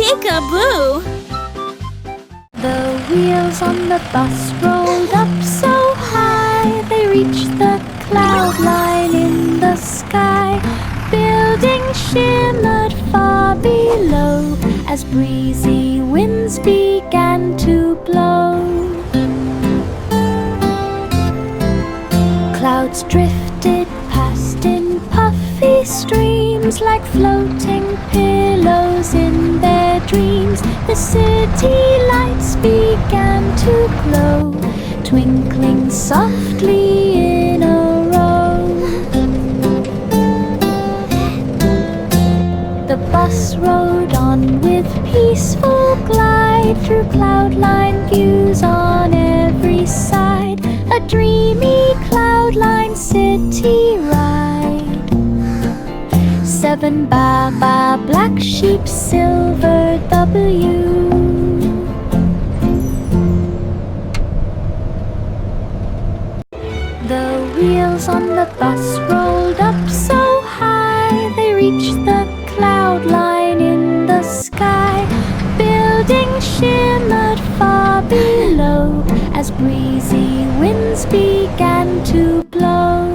Peek-a-boo! The wheels on the bus rolled up so high, they reached the cloud line in the sky. Buildings shimmered far below as breezy winds began to blow. Clouds drifted past in puffy streams like floating pillows in their dreams. The city lights began to glow, twinkling softly in a row. The bus rode on with peaceful glide through cloudline views on every side. A dreamy cloudline city ride. 7 Baba black sheep, silver W. The wheels on the bus rolled up so high, they reached the cloud line in the sky. Buildings shimmered far below as breezy winds began to blow.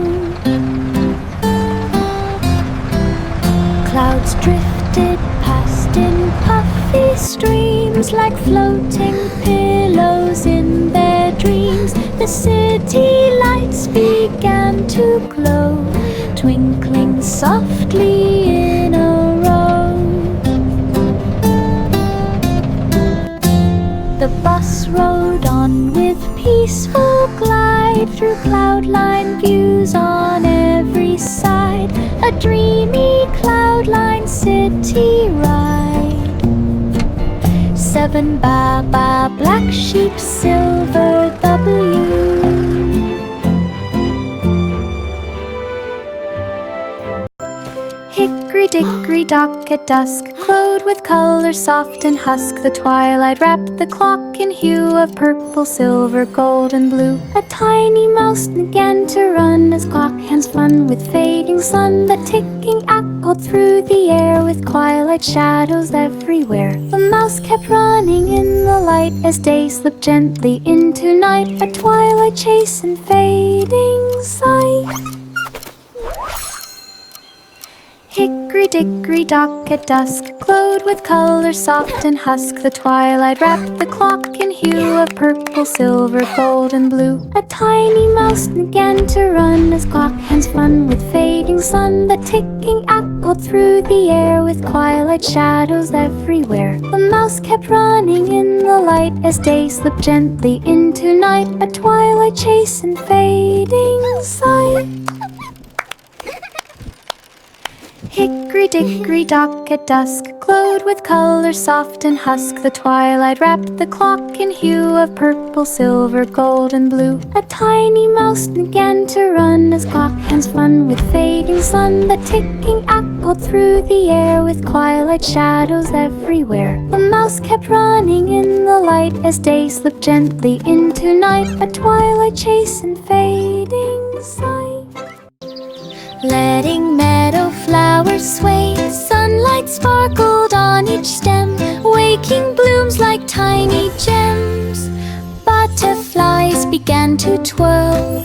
Clouds drifted past in puffy streams like floating pillows in their dreams. The city lights began to glow, twinkling softly in a row. The bus rode on with peaceful glide through cloudline views on every side. A dreamy cloudline city ride. 7 Baba black sheep, silver W. Hickory-dickory-dock at dusk, glowed with color soft and husk. The twilight wrapped the clock in hue of purple, silver, gold, and blue. A tiny mouse began to run as clock hands fun with fading sun. The ticking echoed through the air with twilight shadows everywhere. The mouse kept running in the light as day slipped gently into night. A twilight chase and fading sight. Hickory-dickory-dock at dusk, glowed with color soft and husk. The twilight wrapped the clock in hue of purple, silver, gold, and blue. A tiny mouse began to run as clock hands fun with fading sun. The ticking echoed through the air with twilight shadows everywhere. The mouse kept running in the light as day slipped gently into night. A twilight chase and fading sight. Hickory-dickory-dock at dusk, glowed with color soft and husk. The twilight wrapped the clock in hue of purple, silver, gold, and blue. A tiny mouse began to run as clock hands fun with fading sun. The ticking echoed through the air with twilight shadows everywhere. The mouse kept running in the light as day slipped gently into night. A twilight chase and fading sight. Letting meadow flowers sway, sunlight sparkled on each stem, waking blooms like tiny gems. Butterflies began to twirl,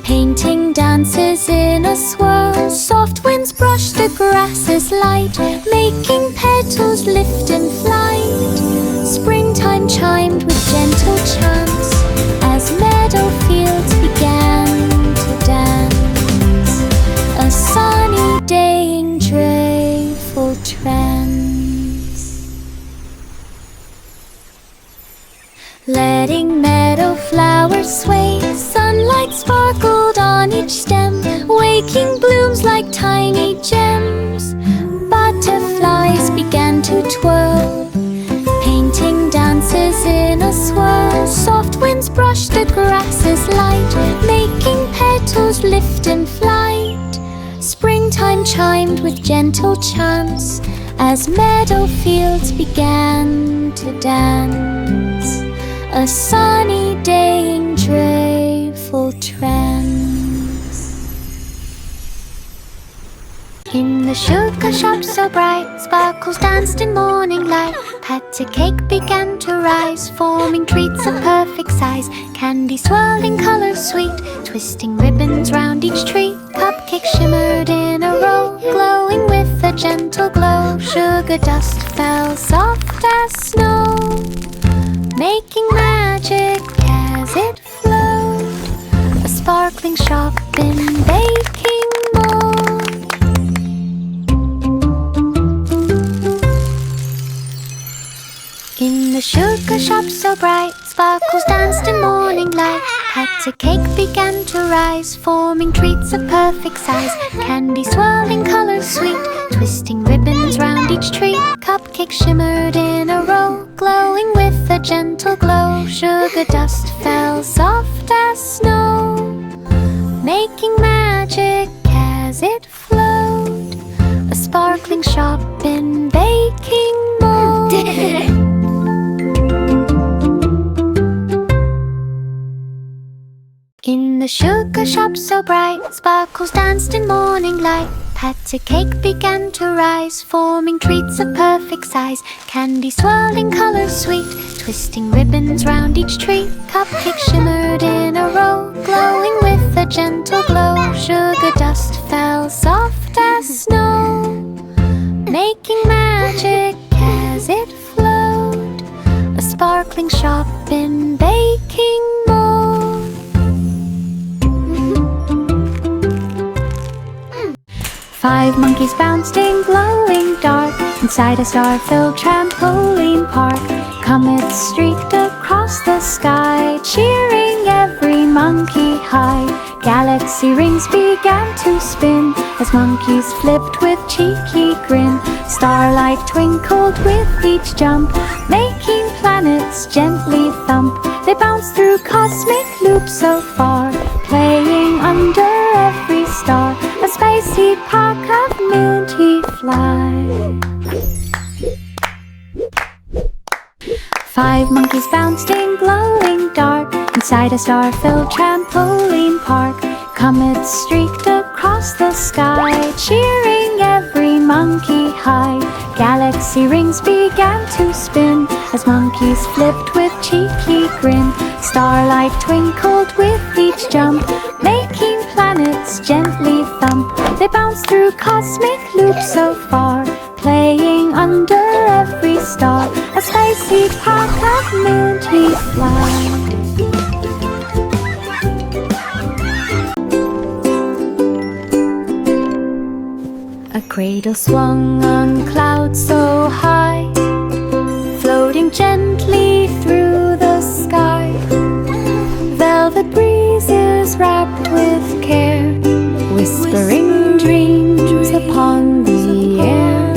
painting dances in a swirl. Soft winds brushed the grasses light, making petals lift in flight. Springtime chimed with gentle chants as meadow fields began to dance. A sunny day in joyful trance. Letting meadow flowers sway, sunlight sparkled on each stem, waking blooms like tiny gems. Butterflies began to twirl, painting dances in a swirl. Soft winds brushed the grasses light, making petals lift in flight. Springtime chimed with gentle chants as meadow fields began to dance. A sunny day in joyful trance. In the sugar shop so bright, sparkles danced in morning light. Patty cake began to rise, forming treats of perfect size. Candy swirling colors sweet, twisting ribbons round each treat. Cupcake shimmered in a row, glowing with a gentle glow. Sugar dust fell soft as snow, making magic as it flowed. A sparkling shop in baking mode. In the sugar shop so bright, sparkles danced in morning light. Patty cake began to rise, forming treats of perfect size. Candy swirling colors sweet, twisting ribbons round each treat. Cupcake shimmered in a row, glowing with a gentle glow. Sugar dust fell soft as snow, making magic as it flowed. A sparkling shop in baking mode. In the sugar shop so bright, sparkles danced in morning light. Patty cake began to rise, forming treats of perfect size. Candy swirling colors sweet, twisting ribbons round each treat. Cupcake shimmered in a row, glowing with a gentle glow. Sugar dust fell soft as snow, making magic as it flowed. A sparkling shop in baking mode. 5 monkeys bounced in glowing dark inside a star-filled trampoline park. Comets streaked across the sky, cheering every monkey high. Galaxy rings began to spin as monkeys flipped with cheeky grin. Starlight twinkled with each jump, making planets gently thump. They bounced through cosmic loops so far, playing under every star. A spicy park of minty fly. 5 monkeys bounced in glowing dark inside a star-filled trampoline park. Comets streaked across the sky, cheering every monkey high. Galaxy rings began to spin as monkeys flipped with cheeky grin. Starlight twinkled with each jump, making planets gently thump. They bounced through cosmic loops so far, playing under every star. A spicy park of minty fly. A cradle swung on clouds so high, floating gently through the sky. Velvet breezes wrapped with care, whispering dreams upon the air.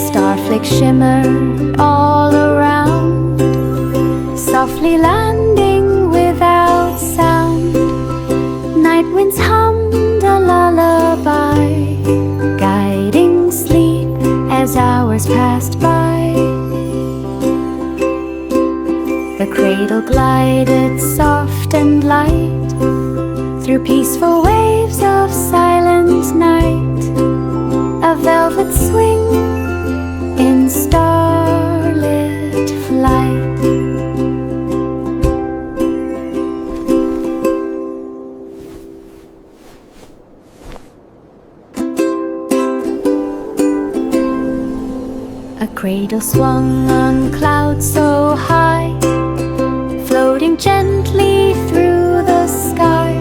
Starflakes shimmered all around, softly landing without sound. Night winds hummed a lullaby, guiding sleep as hours passed by. The cradle glided soft and light through peaceful waves of silent night. A velvet swing in starlit flight. A cradle swung on clouds so high, floating gently through the sky.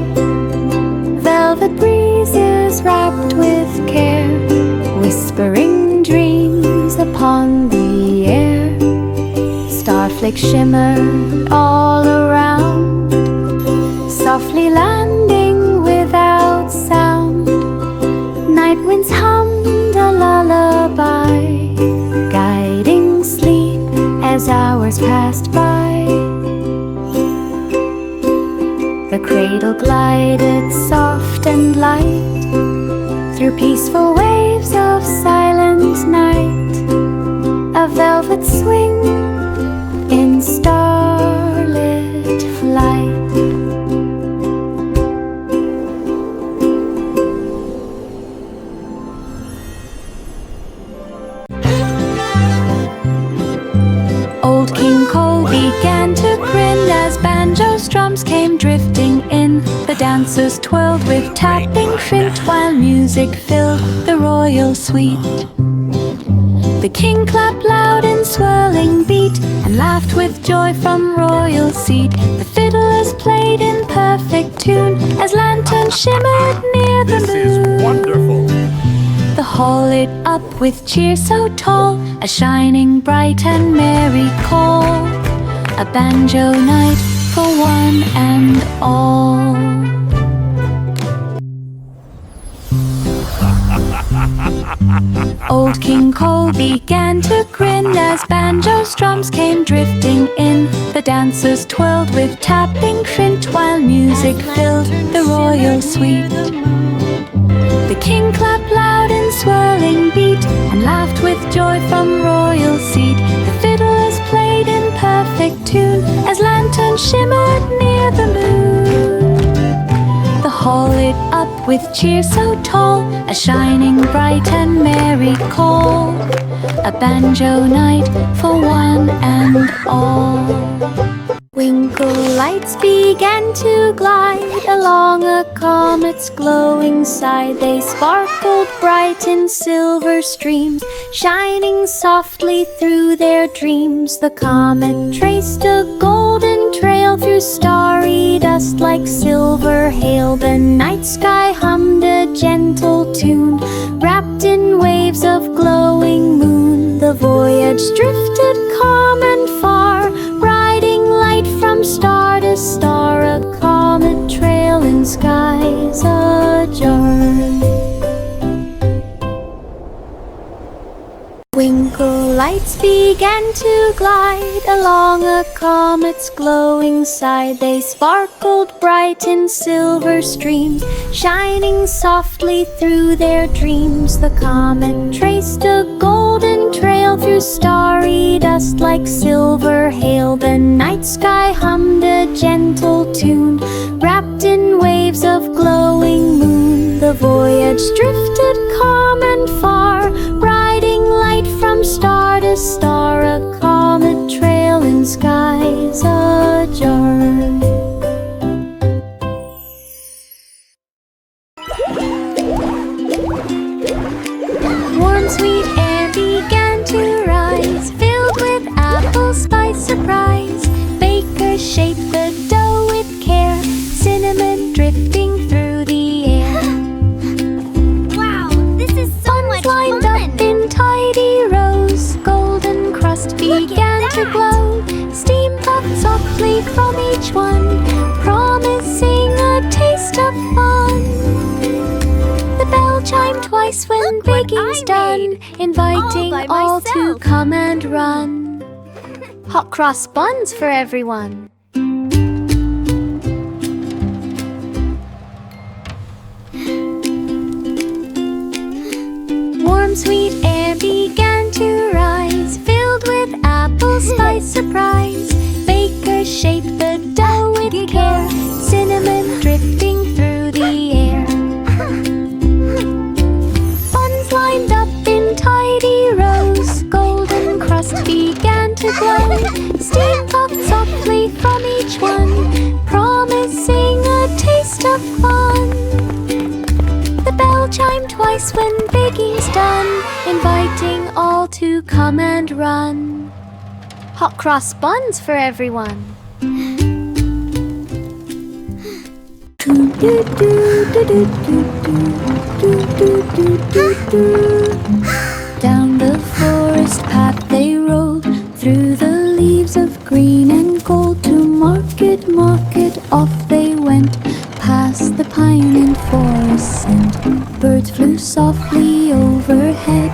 Velvet breezes wrapped with care, whispering dreams upon the air. Starflakes shimmered all around, softly landing without sound. Night winds hummed a lullaby, guiding sleep as hours passed by. The cradle glided soft and light through peaceful waves of silent night. A velvet swing in starlit dancers twirled with tapping flute, while music filled the royal suite. The king clapped loud in swirling beat and laughed with joy from royal seat. The fiddlers played in perfect tune as lanterns shimmered near the moon. This is wonderful. The hall lit up with cheer so tall, a shining bright and merry call, a banjo night for one and all. Old King Cole began to grin as banjo's drums came drifting in. The dancers twirled with tapping flint while music filled the royal suite. The king clapped loud in swirling beat and laughed with joy from royal seat. The fiddlers played in perfect tune as lanterns shimmered near the moon. The hall lit up with cheer so tall, a shining bright and merry call, a banjo night for one and all. Twinkle lights began to glide along a comet's glowing side. They sparkled bright in silver streams, shining softly through their dreams. The comet traced a golden trail through starry dust like silver hail. The night sky hummed a gentle tune, wrapped in waves of glowing moon. The voyage drifted calm and far, riding light from star to star, a comet trail in skies ajar. Twinkle lights began to glide along a comet's glowing side. They sparkled bright in silver streams, shining softly through their dreams. The comet traced a golden trail through starry dust like silver hail. The night sky hummed a gentle tune, wrapped in waves of glowing moon. The voyage drifted calm and far, riding light from star to star, a comet trail in skies ajar. Warm sweet air began to rise, filled with apple spice surprise. Bakers shaped the dough with care, cinnamon dripping through the air. Wow, this is so much Lined fun! up in tidy rows, golden crust began to glow. Steam puffed softly from each one, promising a taste of fun. The bell chimed twice when Look what baking's I done, made, inviting all by all to myself. come and run. Hot cross buns for everyone. Warm sweet air began to rise, filled with apple spice surprise. Bakers shaped the dough with care, cinnamon dripping through the air. Buns lined up in tidy rows, golden crust began to glow. Steam puffed softly from each one, promising a taste of fun. The bell chimed twice when baking's done, inviting all to come and run. Hot cross buns for everyone. Down the forest path they rolled, through the leaves of green and gold. To market, market, off they went, past the pine and forest scent. Birds flew softly overhead,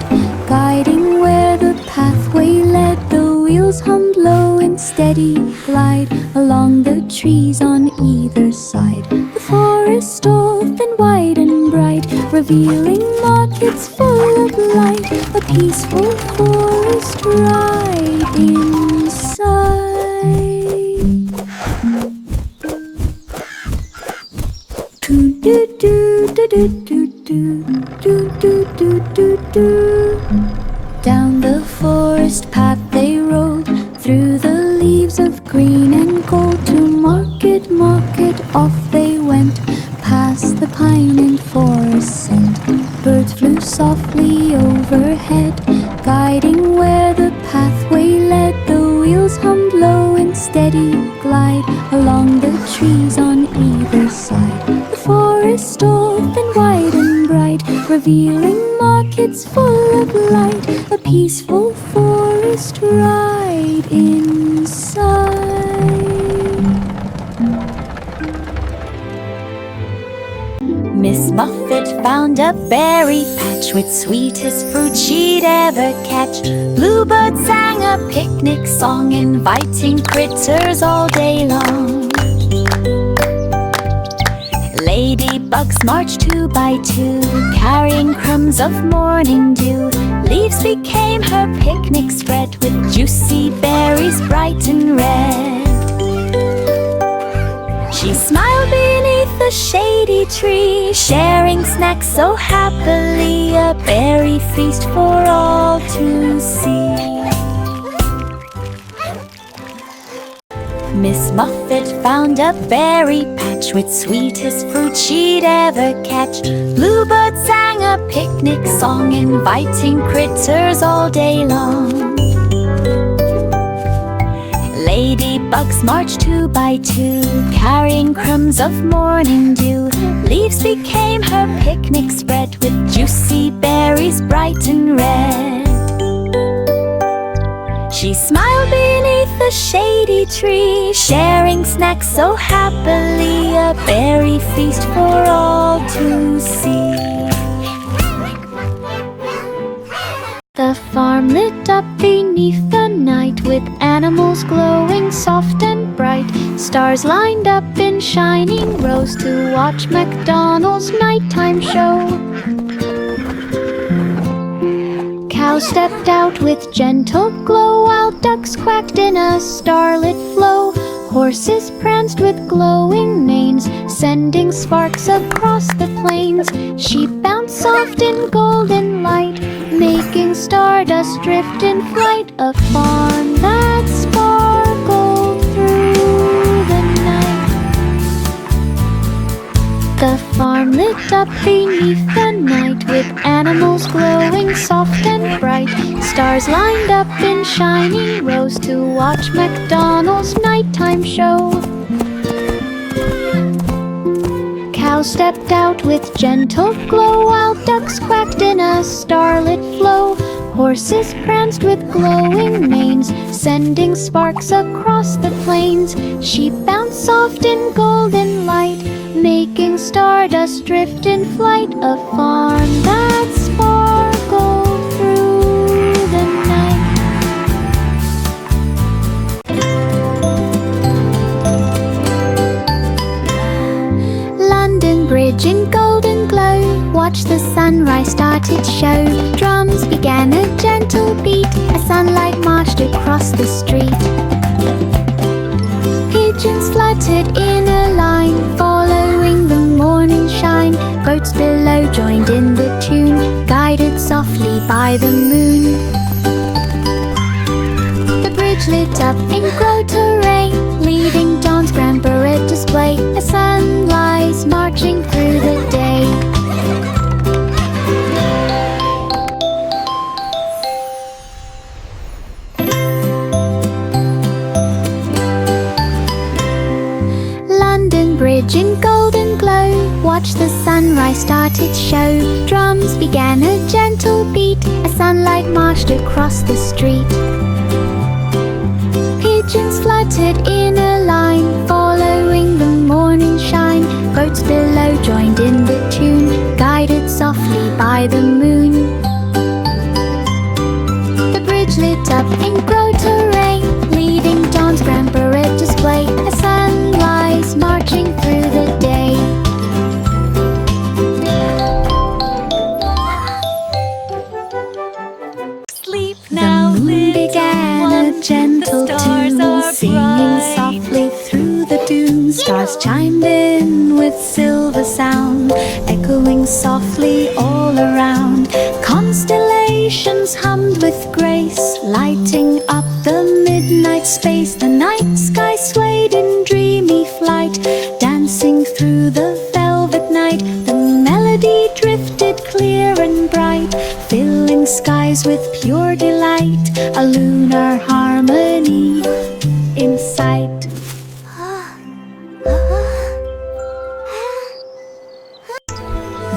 guiding where the pathway led. The wheels hummed low in steady glide along the trees on either side. The forest opened wide and bright, revealing markets full of light. A peaceful forest ride inside. Down the forest path they rolled, through the leaves of green and gold. To market, market, off they went, past softly overhead, guiding where the pathway led. The wheels hummed low in steady glide along the trees on either side. The forest open wide and bright, revealing markets full of light. A peaceful forest ride inside. Miss Muffet found a berry patch with sweetest fruit she'd ever catch. Bluebird sang a picnic song, inviting critters all day long. Ladybugs marched 2 by 2, carrying crumbs of morning dew. Leaves became her picnic spread, with juicy berries bright and red. She smiled beneath the shady tree, sharing snacks so happily, a berry feast for all to see. Miss Muffet found a berry patch with sweetest fruit she'd ever catch. Bluebird sang a picnic song, inviting critters all day long. Ladybugs marched 2 by 2, carrying crumbs of morning dew. Leaves became her picnic spread, with juicy berries bright and red. She smiled beneath the shady tree, sharing snacks so happily, a berry feast for all to see. The farm lit up beneath the night, with animals glowing soft and bright. Stars lined up in shining rows to watch MacDonald's nighttime show. Cows stepped out with gentle glow, while ducks quacked in a starlit flow. Horses pranced with glowing manes, sending sparks across the plains. Sheep bounced soft in golden light, making stardust drift in flight. A farm that sparkled through the night. The farm lit up beneath the night, with animals glowing soft and bright. Stars lined up in shining rows to watch MacDonald's nighttime show. Cows stepped out with gentle glow, while ducks quacked in a starlit flow. Horses pranced with glowing manes, sending sparks across the plains. Sheep bounced soft in golden light, making stardust drift in flight. A farm that sparkled through the night. London Bridge in golden glow, watch the sunrise start its show. Drums began a gentle beat, as sunlight marched across the street. Pigeons fluttered in a line, following the morning shine. Boats below joined in the tune, guided softly by the moon. The bridge lit up in glow terrain, leading dawn's grand parade display. A sunrise marching through the day. London Bridge in golden glow, watch the sunrise start its show. Drums began a gentle beat, as sunlight marched across the street. Pigeons fluttered in a line, following the morning shine. Boats below joined in the tune, guided softly by the moon. The bridge lit up in glow terrain, leading dawn's grand parade display. A sunrise marching through the day. Sleep now, The moon began a one, gentle the stars tune, are singing bright. softly through the dunes. Stars chimed in with silver sound, echoing softly all around. Constellations hummed with grace, lighting up the midnight space. The night sky swayed in dreamy flight, dancing through the velvet night. The melody drifted clear and bright, filling skies with pure delight, a lunar harmony in sight.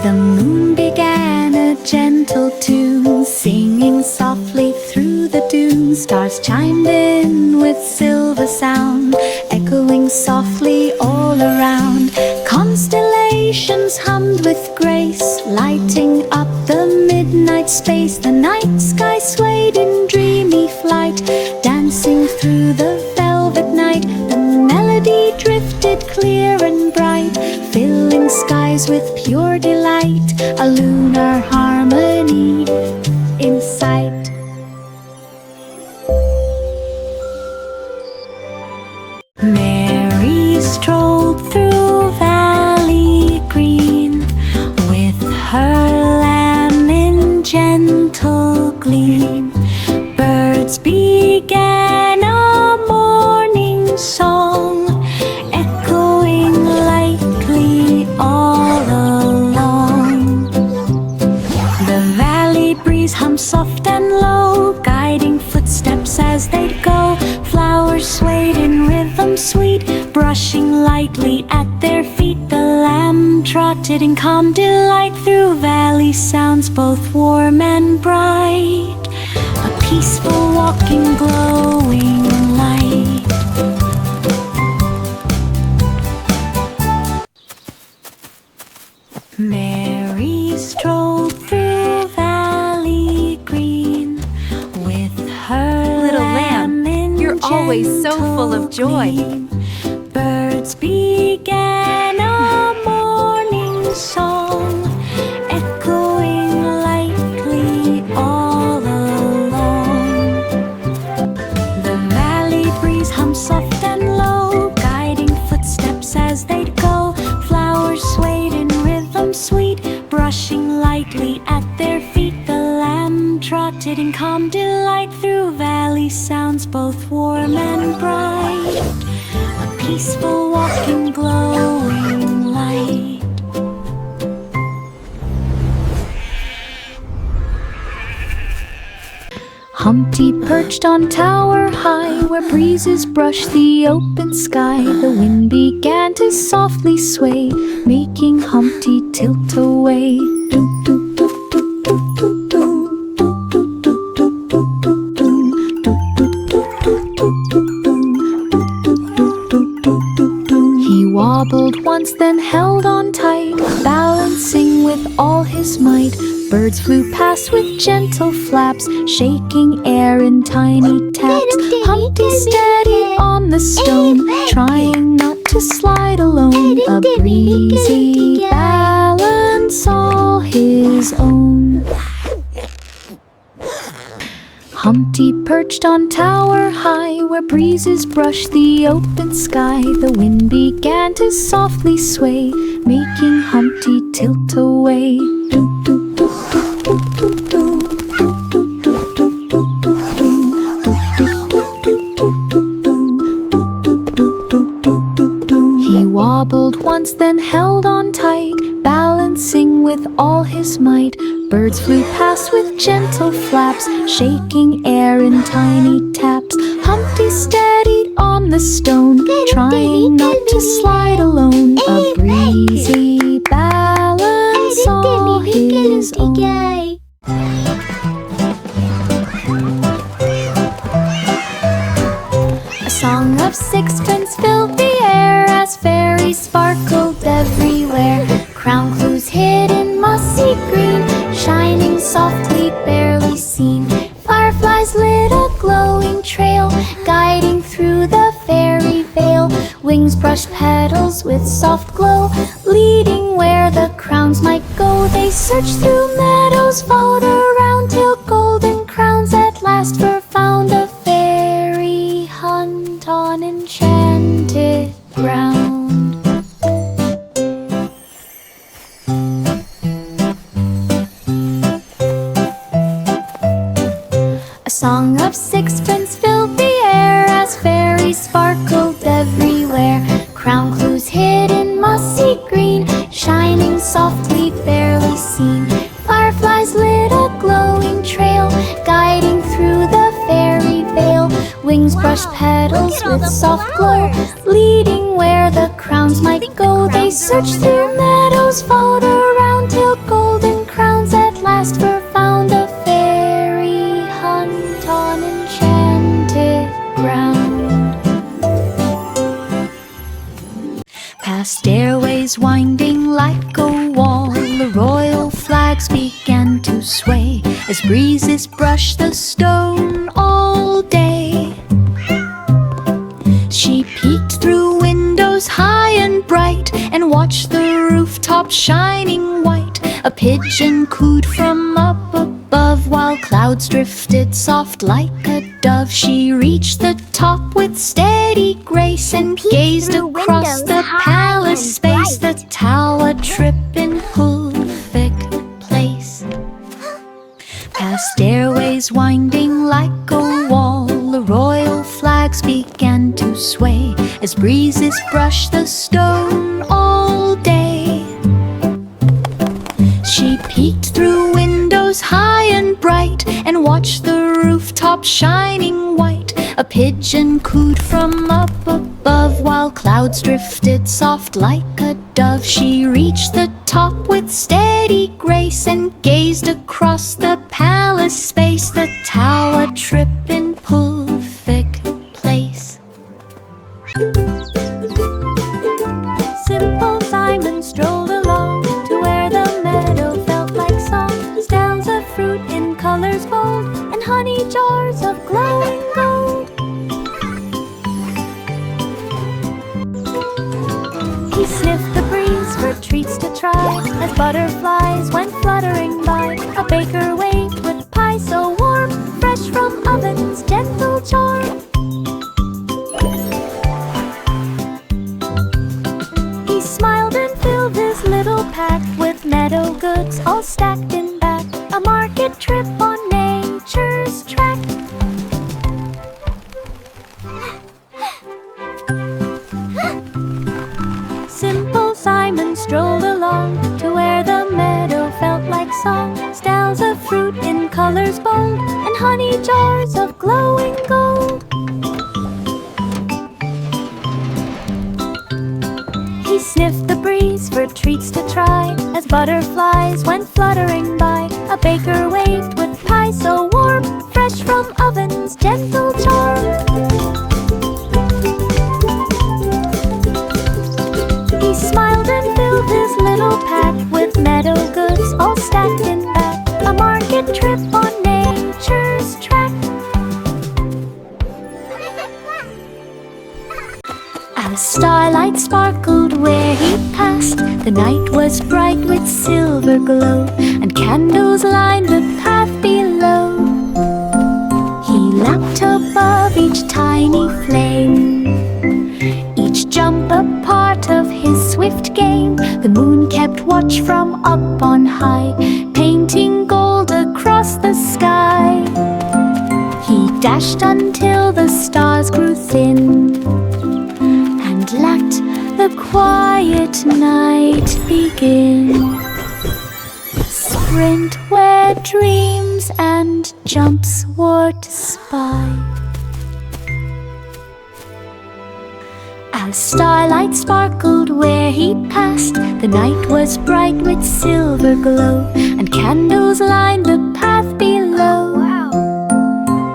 The moon began a gentle tune, singing softly through the dunes. Stars chimed in with silver sound, echoing softly all around. Constellations hummed with grace, lighting up the midnight space. The night sky swayed in dreamy flight, dancing through the velvet night. The melody drifted clear and bright, filling skies with pure delight, a lunar harmony in sight. Mary strolled through valley green, with her lamb in gentle gleam. Birds began a morning song, echoing lightly all along. The valley breeze hummed soft and low, guiding footsteps as they'd go. Flowers swayed in rhythm sweet, brushing lightly at their feet. The lamb trotted in calm delight through valley sounds both warm and bright, a peaceful walking glowing light. Mary strolled through valley green, with her Little lamb, you're always so full of joy. Birds began a morning song, echoing lightly all along. The valley breeze hummed soft and low, guiding footsteps as they'd go. Flowers swayed in rhythm sweet, brushing lightly at their feet. The lamb trotted in calm delight through valley sounds both warm and bright, a peaceful walking glowing light. Humpty perched on tower high, where breezes brushed the open sky. The wind began to softly sway, making Humpty tilt away. He wobbled once, then held on tight, balancing with all his might. Birds flew past with gentle flaps, shaking air in tiny taps. Humpty steadied on the stone, trying not to slide alone. A breezy balance all his own. Humpty perched on tower high, where breezes brushed the open sky. The wind began to softly sway, making Humpty tilt away. He wobbled once, then held on tight, balancing with all his might. Birds flew past with gentle flaps, shaking air in tiny taps. Humpty steadied on the stone, trying not to slide alone. A breezy balance all his own. A song of sixpence filled the air as fairies sparkled everywhere. Crown clues hid in mossy green, shining softly, barely seen. Fireflies lit a glowing trail, guiding through the fairy veil. Wings brushed petals with soft glow, leading where the crowns might go. They searched through meadows, followed around, till golden crowns at last were found. A fairy hunt on enchanted ground. A song of sixpence filled the air as fairies sparkled everywhere. Crown clues hid in mossy green, shining softly, barely seen. Fireflies lit a glowing trail, guiding through the fairy vale. Wings brush petals with soft glow, leading where the crowns might go. They search through meadows, followed around till golden crowns at last were found. A fairy hunt on enchanted ground. Past stairways winding like a wall, the royal flags began to sway as breezes brushed the stone all day. She peeked through windows high and bright and watched the rooftop shining white. A pigeon cooed from up above while clouds drifted soft like a dove. She reached the top with steady grace and gazed across the palace space, the tower trip in perfect place. Past stairways winding like a wall, the royal flags began to sway as breezes brushed the stone all day. She peeked through windows high and bright and watched the rooftop shining white. A pigeon cooed from up above while clouds drifted soft like a dove. She reached the top with steady grace and gazed across the palace space, the tower trip in perfect place. Simple Simon strolled along to where the meadow felt like song. Styles of fruit in colors bold and honey jars of glowing gold. He sniffed the breeze for treats to try as butterflies went fluttering by. A baker waved with pie so warm, fresh from oven's gentle charm. He smiled and filled his little pack with meadow goods all stacked in back. A market trip on nature's track. Simple Simon strolled along to where the meadow felt like song. Styles of fruit in colors bold and honey jars of glowing gold. He sniffed the breeze for treats to try as butterflies went fluttering by. A baker waved with pie so warm, fresh from oven's gentle charm. He smiled and filled his little pack with meadow goods all stacked in back. A market trip on nature's track. As starlight sparkled where he passed, the night was bright with silver glow, and candles lined the path below. He lapped above each tiny flame, each jump a part of his swift game. The moon kept watch from up on high, painting gold across the sky. He dashed until the stars grew thin and let the quiet night begin. Sprint where dreams and jumps were to spy. As starlight sparkled where he passed, the night was bright with silver glow, and candles lined the path below.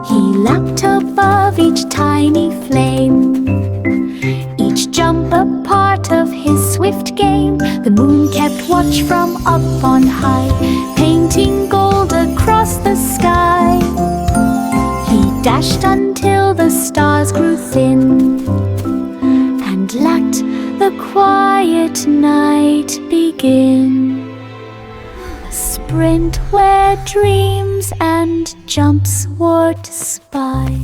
He lapped above each tiny flame, each jump a part of his swift game. The moon kept watch from up on high, painting gold across the sky. He dashed until the stars grew thin and let the quiet night begin. A sprint where dreams and jumps were to spy.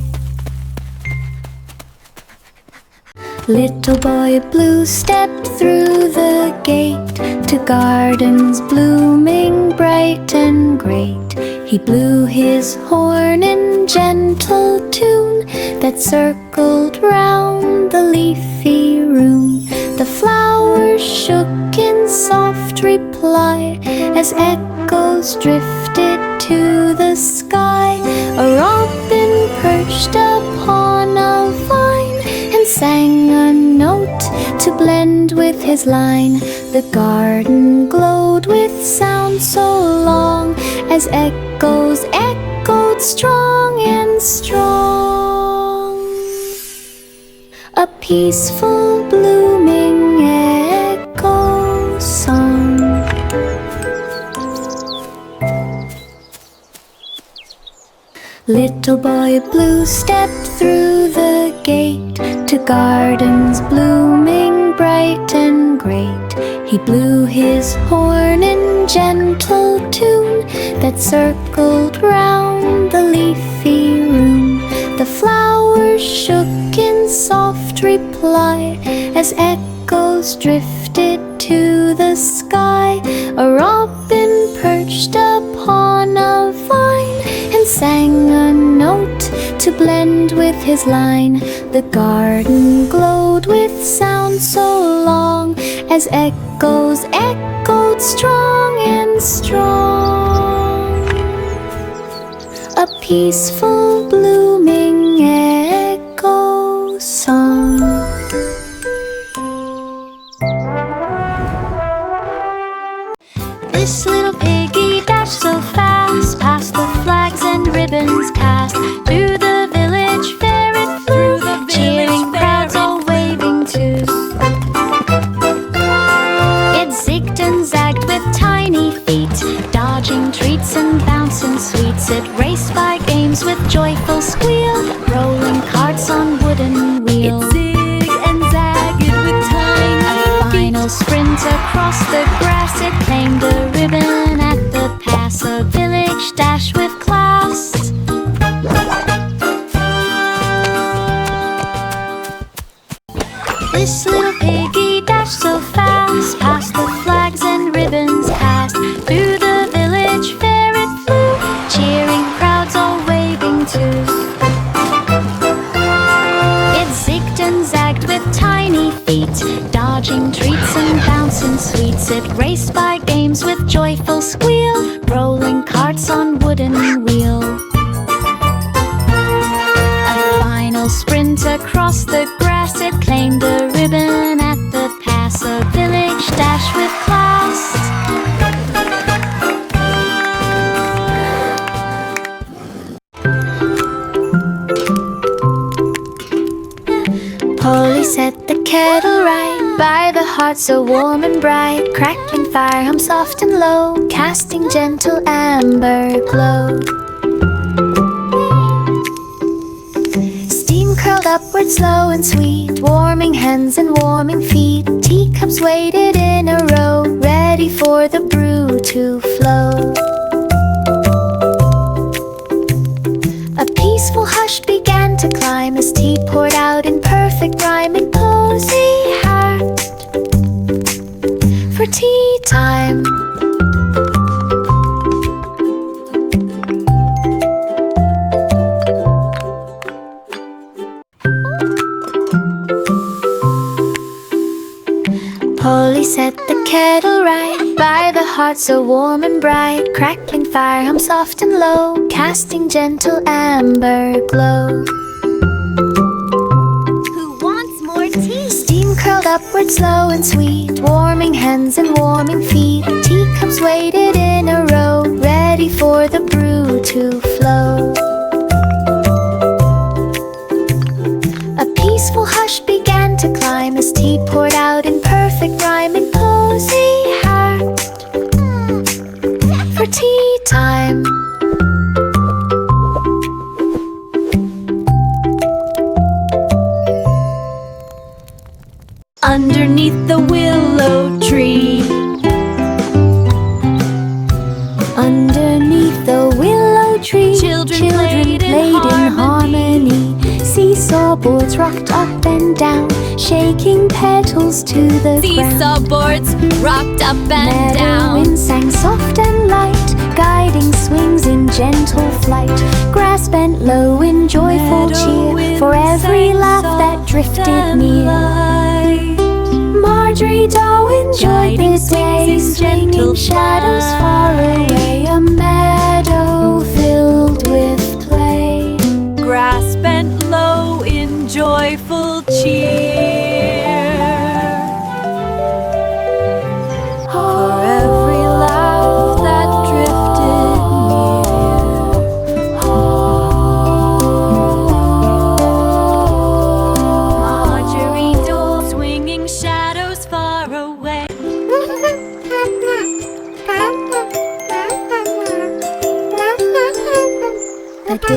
Little boy blue stepped through the gate to gardens blooming bright and great. He blew his horn in gentle tune that circled round the leafy room. The flowers shook in soft reply as echoes drifted to the sky. his line. The garden glowed with sound so long, as echoes echoed strong and strong. A peaceful blooming echo song. Little boy blue stepped through the gate to gardens blooming bright and great. He blew his horn in gentle tune that circled round the leafy room. The flowers shook in soft reply as echoes drifted to the sky. A robin perched upon a vine and sang a note to blend with his line. The garden glowed with sound so long, as echoes echoed strong and strong. A peaceful blooming echo song. This little piggy dashed so fast, past the flags and ribbons cast. To the village fair it flew, cheering crowds all waving too. It zigged and zagged with tiny feet, dodging treats and bouncing sweets. It raced by games with joyful squeal, rolling carts on wooden wheels. It zigged and zagged with tiny feet. A final sprint across the grass, it claimed a ribbon at the pass. A village dash with class. This little piggy dashed so fast, past the flags and ribbons cast. Through the village fair it flew, cheering crowds all waving too. It zigged and zagged with tiny feet, dodging treats and bouncing sweets. It raced by games with joyful squeal, rolling carts on wooden wheel. A final sprint across the grass, it claimed a ribbon at the pass. A village dash with class. Polly set the kettle right by the hearth so warm and bright. Crackling fire hum soft and low, casting gentle amber glow. Steam curled upward slow and sweet, warming hands and warming feet. Teacups waited in a row, ready for the brew to flow. A peaceful hush began to climb as tea poured out in perfect rhyme in Posy hat for tea time. Polly set the kettle right by the hearth so warm and bright. Crackling fire hum soft and low, casting gentle amber glow. Who wants more tea? Steam curled upward slow and sweet, warming hands and warming feet. Teacups waited in a row, ready for the brew to flow. A peaceful hush began to climb as tea poured out in perfect rhyme in Posy hat for tea time. Underneath the willow tree, underneath the willow tree, children played in harmony. Seesaw boards rocked up and down, shaking petals to the ground. seesaw boards rocked up and Meadow down. wind sang soft and light, guiding swings in gentle flight. Grass bent low in joyful Meadow cheer wind for every sang laugh that soft drifted and near. light. Marjorie Doe enjoyed Guiding the swings day, in swinging gentle shadows far flight. away. A meadow filled with play. Grass bent low in joyful cheer.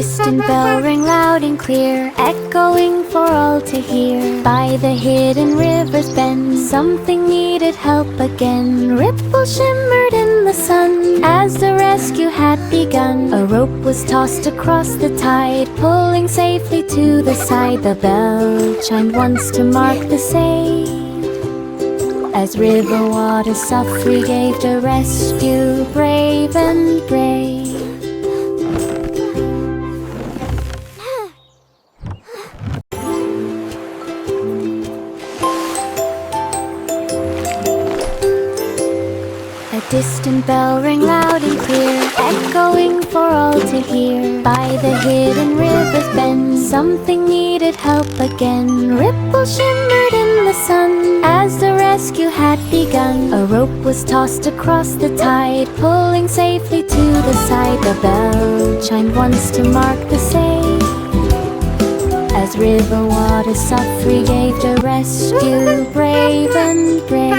distant bell rang loud and clear, echoing for all to hear. By the hidden river's bend, something needed help again. Ripples shimmered in the sun as the rescue had begun. A rope was tossed across the tide, pulling safely to the side. The bell chimed once to mark the save, as river water softly gave the rescue, brave and brave. A distant bell rang loud and clear, echoing for all to hear. By the hidden river's bend, something needed help again. Ripples shimmered in the sun as the rescue had begun. A rope was tossed across the tide, pulling safely to the side. The bell chimed once to mark the save, as river water softly gave the rescue, brave and brave.